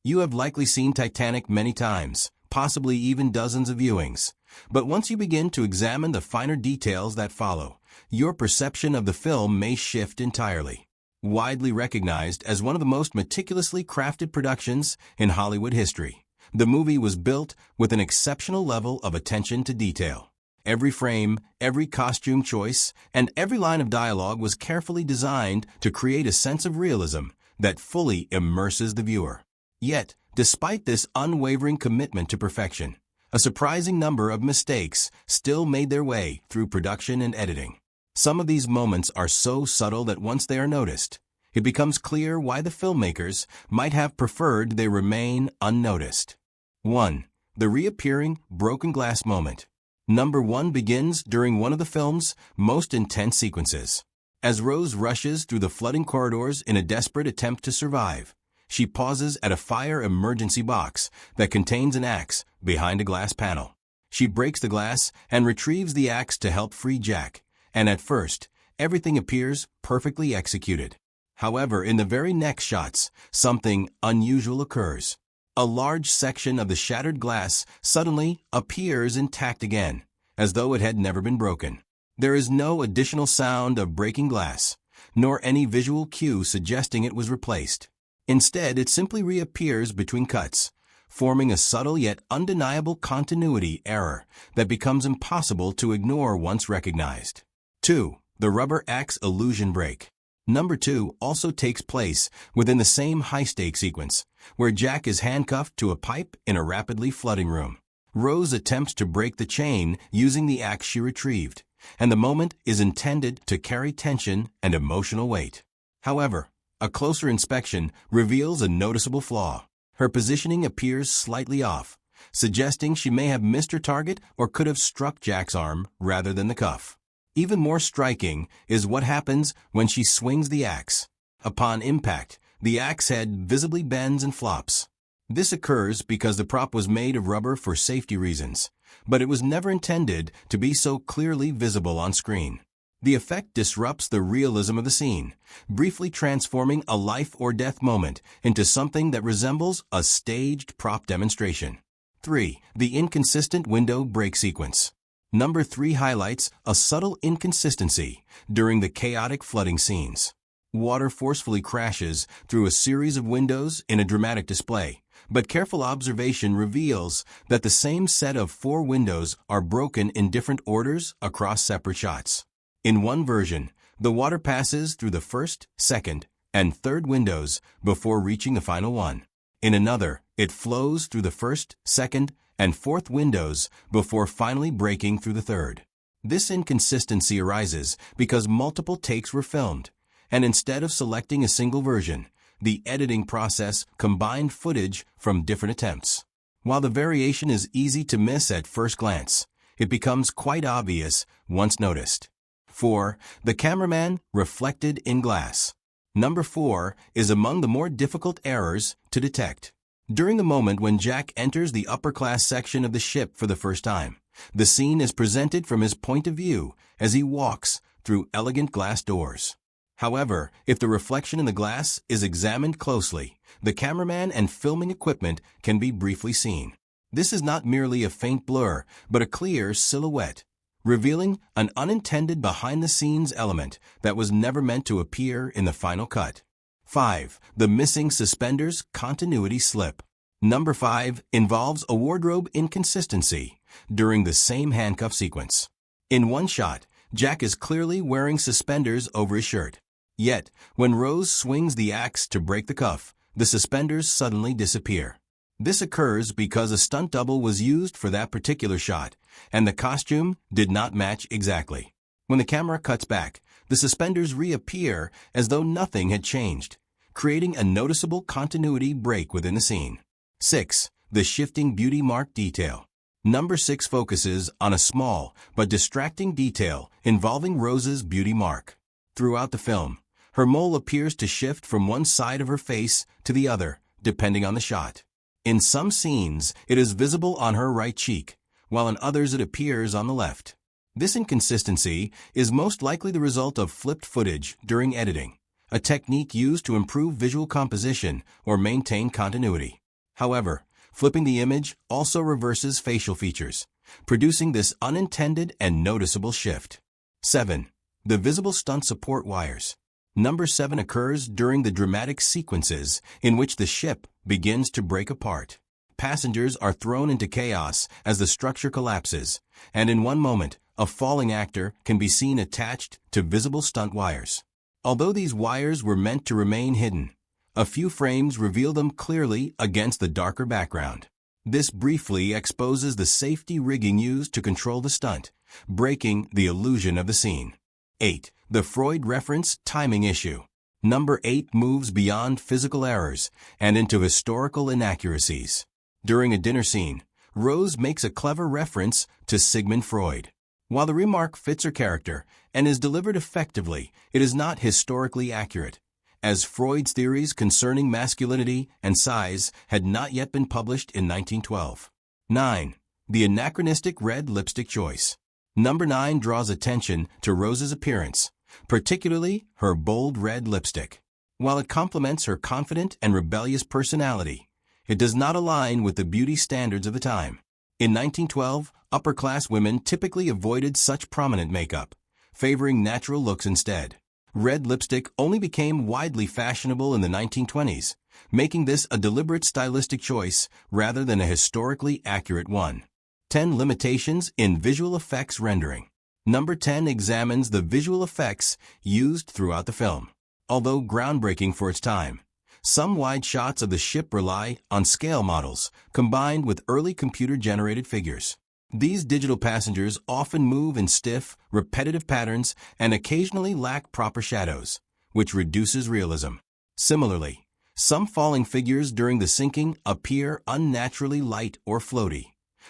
You have likely seen Titanic many times, possibly even dozens of viewings. But once you begin to examine the finer details that follow, your perception of the film may shift entirely. Widely recognized as one of the most meticulously crafted productions in Hollywood history, the movie was built with an exceptional level of attention to detail. Every frame, every costume choice, and every line of dialogue was carefully designed to create a sense of realism that fully immerses the viewer. Yet, despite this unwavering commitment to perfection, a surprising number of mistakes still made their way through production and editing. Some of these moments are so subtle that once they are noticed, it becomes clear why the filmmakers might have preferred they remain unnoticed. 1. The reappearing broken glass moment. Number 1 begins during one of the film's most intense sequences. As Rose rushes through the flooding corridors in a desperate attempt to survive, she pauses at a fire emergency box that contains an axe behind a glass panel. She breaks the glass and retrieves the axe to help free Jack, and at first, everything appears perfectly executed. However, in the very next shots, something unusual occurs. A large section of the shattered glass suddenly appears intact again, as though it had never been broken. There is no additional sound of breaking glass, nor any visual cue suggesting it was replaced. Instead, it simply reappears between cuts, forming a subtle yet undeniable continuity error that becomes impossible to ignore once recognized. 2. The rubber axe illusion break. Number 2 also takes place within the same high-stakes sequence, where Jack is handcuffed to a pipe in a rapidly flooding room. Rose attempts to break the chain using the axe she retrieved, and the moment is intended to carry tension and emotional weight. However, a closer inspection reveals a noticeable flaw. Her positioning appears slightly off, suggesting she may have missed her target or could have struck Jack's arm rather than the cuff. Even more striking is what happens when she swings the axe. Upon impact, the axe head visibly bends and flops. This occurs because the prop was made of rubber for safety reasons, but it was never intended to be so clearly visible on screen. The effect disrupts the realism of the scene, briefly transforming a life-or-death moment into something that resembles a staged prop demonstration. 3. The inconsistent window break sequence. Number 3 highlights a subtle inconsistency during the chaotic flooding scenes. Water forcefully crashes through a series of windows in a dramatic display, but careful observation reveals that the same set of 4 windows are broken in different orders across separate shots. In one version, the water passes through the first, second, and third windows before reaching the final one. In another, it flows through the first, second, and fourth windows before finally breaking through the third. This inconsistency arises because multiple takes were filmed, and instead of selecting a single version, the editing process combined footage from different attempts. While the variation is easy to miss at first glance, it becomes quite obvious once noticed. 4. The cameraman reflected in glass. Number 4 is among the more difficult errors to detect. During the moment when Jack enters the upper-class section of the ship for the first time, the scene is presented from his point of view as he walks through elegant glass doors. However, if the reflection in the glass is examined closely, the cameraman and filming equipment can be briefly seen. This is not merely a faint blur, but a clear silhouette, revealing an unintended behind-the-scenes element that was never meant to appear in the final cut. 5. The missing suspenders continuity slip. Number 5 involves a wardrobe inconsistency during the same handcuff sequence. In one shot, Jack is clearly wearing suspenders over his shirt. Yet, when Rose swings the axe to break the cuff, the suspenders suddenly disappear. This occurs because a stunt double was used for that particular shot, and the costume did not match exactly. When the camera cuts back, the suspenders reappear as though nothing had changed, creating a noticeable continuity break within the scene. 6. The shifting beauty mark detail. Number 6 focuses on a small but distracting detail involving Rose's beauty mark. Throughout the film, her mole appears to shift from one side of her face to the other, depending on the shot. In some scenes, it is visible on her right cheek, while in others it appears on the left. This inconsistency is most likely the result of flipped footage during editing, a technique used to improve visual composition or maintain continuity. However, flipping the image also reverses facial features, producing this unintended and noticeable shift. 7. The visible stunt support wires. Number 7 occurs during the dramatic sequences in which the ship begins to break apart. Passengers are thrown into chaos as the structure collapses, and in one moment, a falling actor can be seen attached to visible stunt wires. Although these wires were meant to remain hidden, a few frames reveal them clearly against the darker background. This briefly exposes the safety rigging used to control the stunt, breaking the illusion of the scene. 8. The Freud reference timing issue. Number 8 moves beyond physical errors and into historical inaccuracies. During a dinner scene, Rose makes a clever reference to Sigmund Freud. While the remark fits her character and is delivered effectively, it is not historically accurate, as Freud's theories concerning masculinity and size had not yet been published in 1912. 9. The anachronistic red lipstick choice. Number 9 draws attention to Rose's appearance, particularly her bold red lipstick. While it complements her confident and rebellious personality, it does not align with the beauty standards of the time. In 1912, upper-class women typically avoided such prominent makeup, favoring natural looks instead. Red lipstick only became widely fashionable in the 1920s, making this a deliberate stylistic choice rather than a historically accurate one. 10 limitations in visual effects rendering. Number 10 examines the visual effects used throughout the film. Although groundbreaking for its time, some wide shots of the ship rely on scale models combined with early computer-generated figures. These digital passengers often move in stiff, repetitive patterns and occasionally lack proper shadows, which reduces realism. Similarly, some falling figures during the sinking appear unnaturally light or floaty,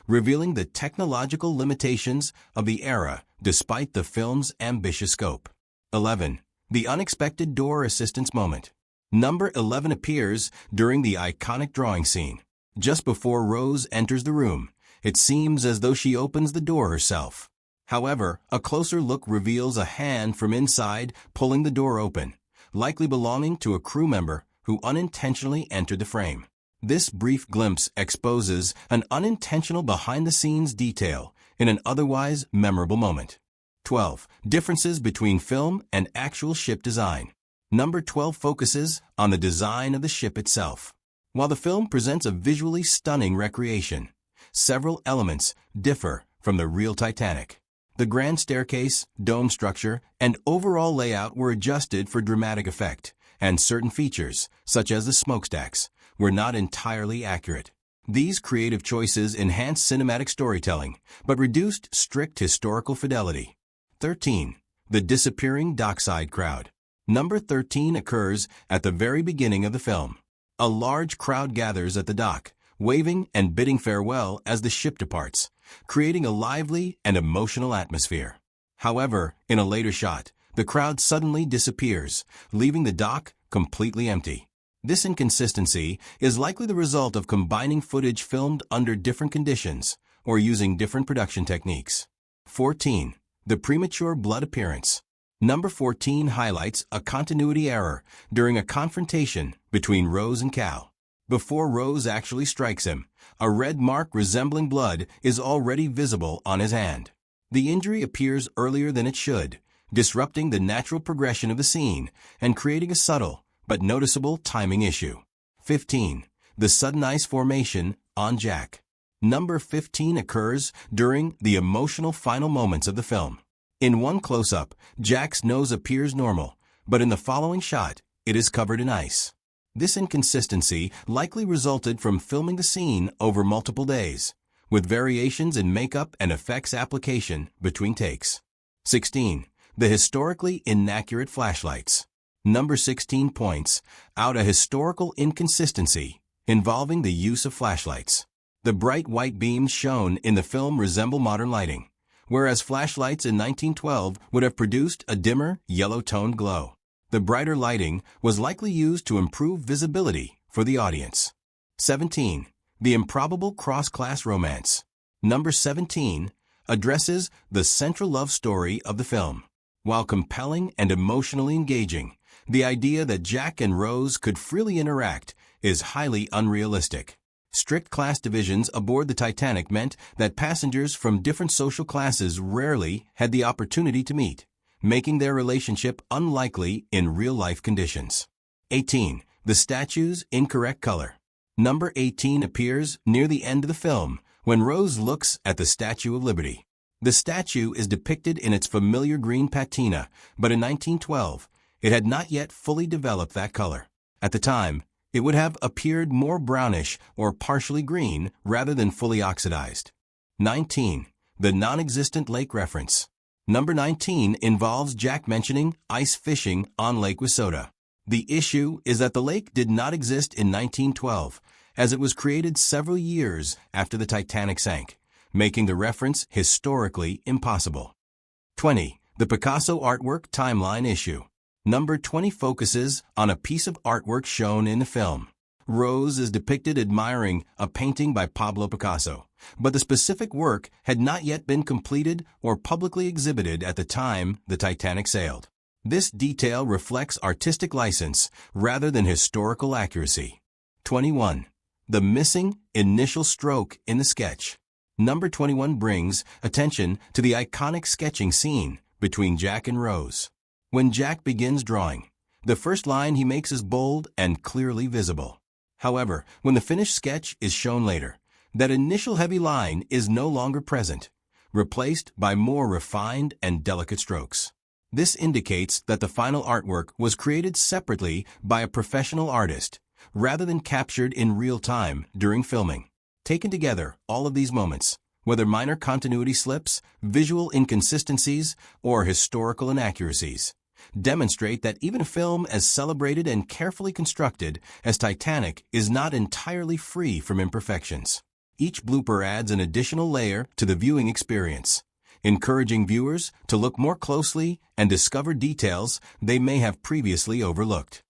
revealing the technological limitations of the era despite the film's ambitious scope. 11. The unexpected door assistance moment. Number 11 appears during the iconic drawing scene. Just before Rose enters the room, it seems as though she opens the door herself. However, a closer look reveals a hand from inside pulling the door open, likely belonging to a crew member who unintentionally entered the frame. This brief glimpse exposes an unintentional behind-the-scenes detail in an otherwise memorable moment. 12. Differences between film and actual ship design. Number 12 focuses on the design of the ship itself. While the film presents a visually stunning recreation, several elements differ from the real Titanic. The grand staircase, dome structure, and overall layout were adjusted for dramatic effect, and certain features, such as the smokestacks, were not entirely accurate. These creative choices enhanced cinematic storytelling, but reduced strict historical fidelity. 13. The disappearing dockside crowd. Number 13 occurs at the very beginning of the film. A large crowd gathers at the dock, waving and bidding farewell as the ship departs, creating a lively and emotional atmosphere. However, in a later shot, the crowd suddenly disappears, leaving the dock completely empty. This inconsistency is likely the result of combining footage filmed under different conditions or using different production techniques. 14. The premature blood appearance. Number 14 highlights a continuity error during a confrontation between Rose and Cal. Before Rose actually strikes him, a red mark resembling blood is already visible on his hand. The injury appears earlier than it should, disrupting the natural progression of the scene and creating a subtle but noticeable timing issue. 15. The sudden ice formation on Jack. Number 15 occurs during the emotional final moments of the film. In one close-up, Jack's nose appears normal, but in the following shot, it is covered in ice. This inconsistency likely resulted from filming the scene over multiple days, with variations in makeup and effects application between takes. 16. The historically inaccurate flashlights. Number 16 points out a historical inconsistency involving the use of flashlights. The bright white beams shown in the film resemble modern lighting, whereas flashlights in 1912 would have produced a dimmer, yellow-toned glow. The brighter lighting was likely used to improve visibility for the audience. 17. The improbable cross-class romance. Number 17 addresses the central love story of the film. While compelling and emotionally engaging, the idea that Jack and Rose could freely interact is highly unrealistic. Strict class divisions aboard the Titanic meant that passengers from different social classes rarely had the opportunity to meet, making their relationship unlikely in real-life conditions. 18. The statue's incorrect color. Number 18 appears near the end of the film when Rose looks at the Statue of Liberty. The statue is depicted in its familiar green patina, but in 1912, it had not yet fully developed that color. At the time, it would have appeared more brownish or partially green rather than fully oxidized. 19. The non-existent lake reference. Number 19 involves Jack mentioning ice fishing on Lake Wissota. The issue is that the lake did not exist in 1912, as it was created several years after the Titanic sank, making the reference historically impossible. 20. The Picasso artwork timeline issue. Number 20 focuses on a piece of artwork shown in the film. Rose is depicted admiring a painting by Pablo Picasso, but the specific work had not yet been completed or publicly exhibited at the time the Titanic sailed. This detail reflects artistic license rather than historical accuracy. 21. The missing initial stroke in the sketch. Number 21 brings attention to the iconic sketching scene between Jack and Rose. When Jack begins drawing, the first line he makes is bold and clearly visible. However, when the finished sketch is shown later, that initial heavy line is no longer present, replaced by more refined and delicate strokes. This indicates that the final artwork was created separately by a professional artist, rather than captured in real time during filming. Taken together, all of these moments, whether minor continuity slips, visual inconsistencies, or historical inaccuracies, demonstrate that even a film as celebrated and carefully constructed as Titanic is not entirely free from imperfections. Each blooper adds an additional layer to the viewing experience, encouraging viewers to look more closely and discover details they may have previously overlooked.